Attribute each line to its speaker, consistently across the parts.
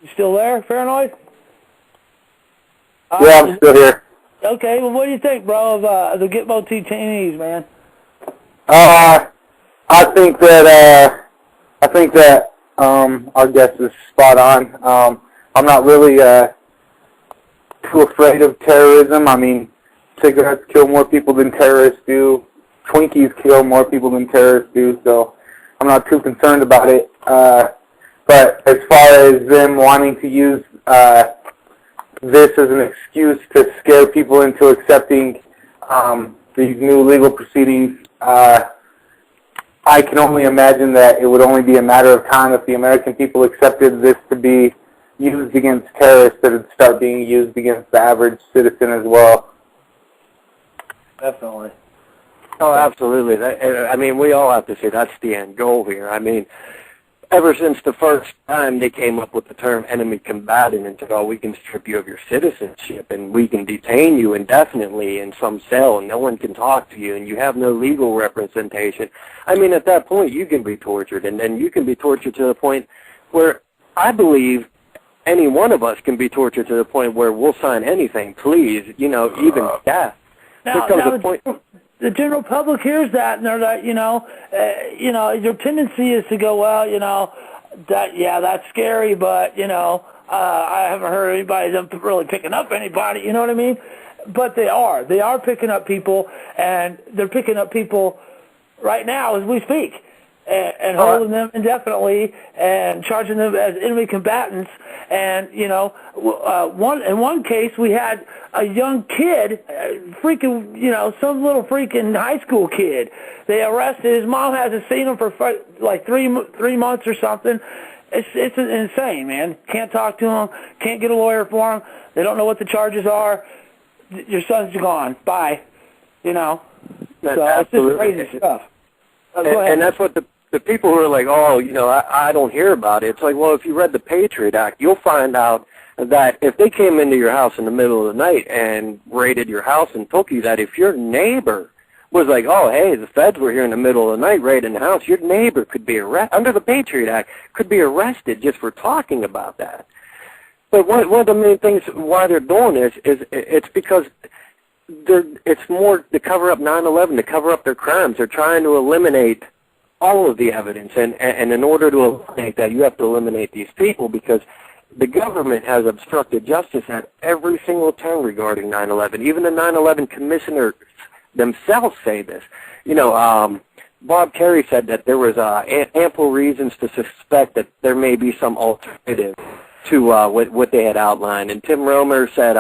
Speaker 1: You still there, Paranoid?
Speaker 2: Yeah, I'm still here.
Speaker 1: Okay, well, what do you think, bro, of the Gitmo detainees, man?
Speaker 2: I think that our guest is spot on. I'm not really too afraid of terrorism. I mean, cigarettes kill more people than terrorists do. Twinkies kill more people than terrorists do, so I'm not too concerned about it. But as far as them wanting to use this as an excuse to scare people into accepting these new legal proceedings, I can only imagine that it would only be a matter of time if the American people accepted this to be used against terrorists, that it would start being used against the average citizen as well.
Speaker 1: Definitely.
Speaker 3: Oh, absolutely. I mean, we all have to say that's the end goal here. I mean, ever since the first time they came up with the term enemy combatant and said, oh, we can strip you of your citizenship and we can detain you indefinitely in some cell and no one can talk to you and you have no legal representation. I mean, at that point, you can be tortured, and then you can be tortured to the point where I believe any one of us can be tortured to the point where we'll sign anything, please, even death.
Speaker 1: Now, the general public hears that, and they're like, your tendency is to go, well, that's scary, but, I haven't heard anybody them really picking up anybody, you know what I mean? But they are picking up people, and they're picking up people right now as we speak, and holding them indefinitely and charging them as enemy combatants. And, in one case we had a young kid, some little freaking high school kid. They arrested. His mom hasn't seen him for like three months or something. It's insane, man. Can't talk to him. Can't get a lawyer for him. They don't know what the charges are. Your son's gone. Bye. So it's just crazy stuff.
Speaker 3: And that's what the people who are like, I don't hear about it. It's like, well, if you read the Patriot Act, you'll find out that if they came into your house in the middle of the night and raided your house and took you, that if your neighbor was like, oh, hey, the feds were here in the middle of the night raiding the house, your neighbor could be arrested, under the Patriot Act, could be arrested just for talking about that. But one of the main things why they're doing this is it's because it's more to cover up 9/11, to cover up their crimes. They're trying to eliminate all of the evidence, and in order to eliminate that, you have to eliminate these people because the government has obstructed justice at every single turn regarding 9/11. Even the 9/11 commissioners themselves say this. Bob Kerrey said that there was ample reasons to suspect that there may be some alternative to what they had outlined. And Tim Romer said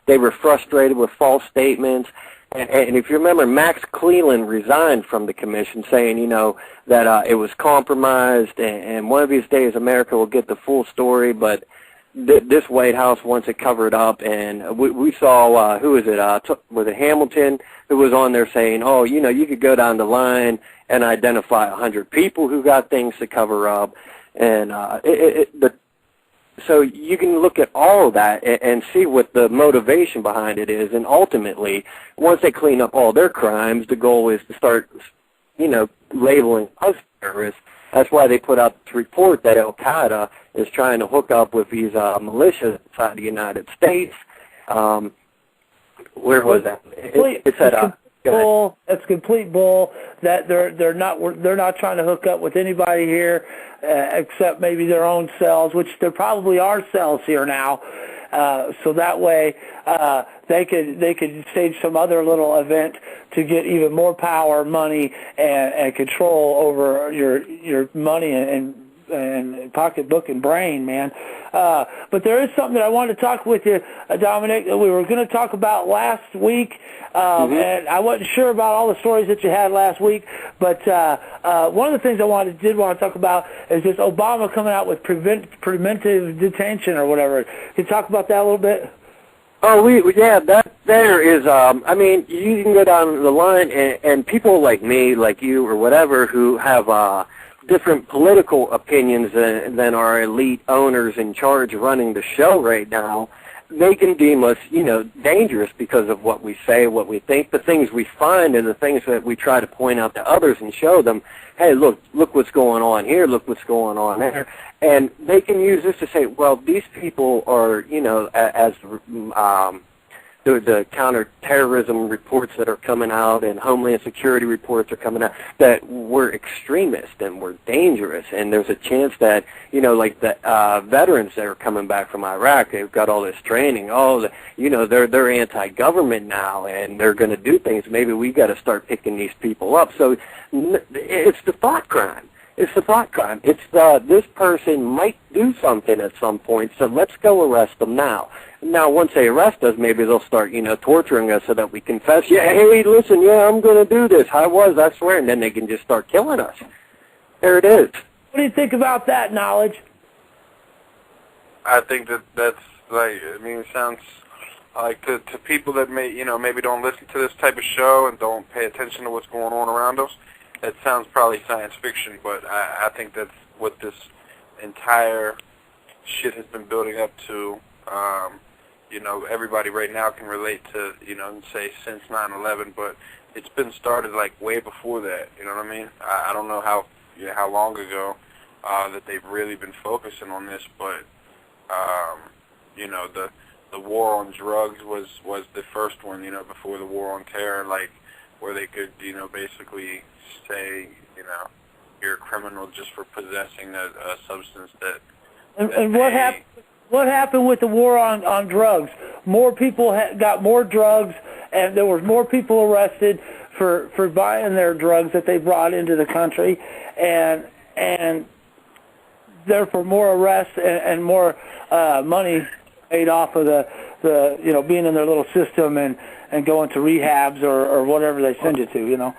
Speaker 3: they were frustrated with false statements. And if you remember, Max Cleland resigned from the commission saying, that it was compromised and one of these days America will get the full story, but this White House wants it covered up. And we saw, who was it? Was it Hamilton who was on there saying, oh, you could go down the line and identify 100 people who got things to cover up. And so you can look at all of that and see what the motivation behind it is. And ultimately, once they clean up all their crimes, the goal is to start, labeling us terrorists. That's why they put out this report that Al-Qaeda is trying to hook up with these militias inside the United States. Where was that? It said,
Speaker 1: bull. It's complete bull. That they're not trying to hook up with anybody here except maybe their own cells, which there probably are cells here now. So that way they could stage some other little event to get even more power, money, and control over your money and pocketbook and brain, man. But there is something that I wanted to talk with you, Dominic, that we were going to talk about last week, and I wasn't sure about all the stories that you had last week, but one of the things I did want to talk about is this Obama coming out with preventive detention or whatever. Can you talk about that a little bit?
Speaker 3: Oh, that there is, I mean, you can go down the line and people like me, like you, or whatever, who have different political opinions than our elite owners in charge running the show right now, they can deem us, dangerous because of what we say, what we think, the things we find, and the things that we try to point out to others and show them, hey, look what's going on here, look what's going on there. And they can use this to say, well, these people are, as the counterterrorism reports that are coming out and Homeland Security reports are coming out, that we're extremists and we're dangerous, and there's a chance that, like the veterans that are coming back from Iraq, they've got all this training, they're anti-government now, and they're going to do things. Maybe we got to start picking these people up. So it's the thought crime. It's the thought crime. It's this person might do something at some point, so let's go arrest them now. Now, once they arrest us, maybe they'll start, torturing us so that we confess. Yeah, hey, listen, I'm going to do this. I swear. And then they can just start killing us. There it is.
Speaker 1: What do you think about that, Knowledge?
Speaker 4: I think that's it sounds like to people that maybe don't listen to this type of show and don't pay attention to what's going on around us, that sounds probably science fiction, but I think that's what this entire shit has been building up to. Everybody right now can relate to, say since 9/11, but it's been started like way before that. You know what I mean? I don't know how long ago that they've really been focusing on this, but the war on drugs was the first one. Before the war on terror, like where they could basically say you're a criminal just for possessing a substance that.
Speaker 1: And what happened? What happened with the war on drugs? More people got more drugs, and there was more people arrested for buying their drugs that they brought into the country, and therefore more arrests and more money made off of the being in their little system and going to rehabs or whatever they send you to,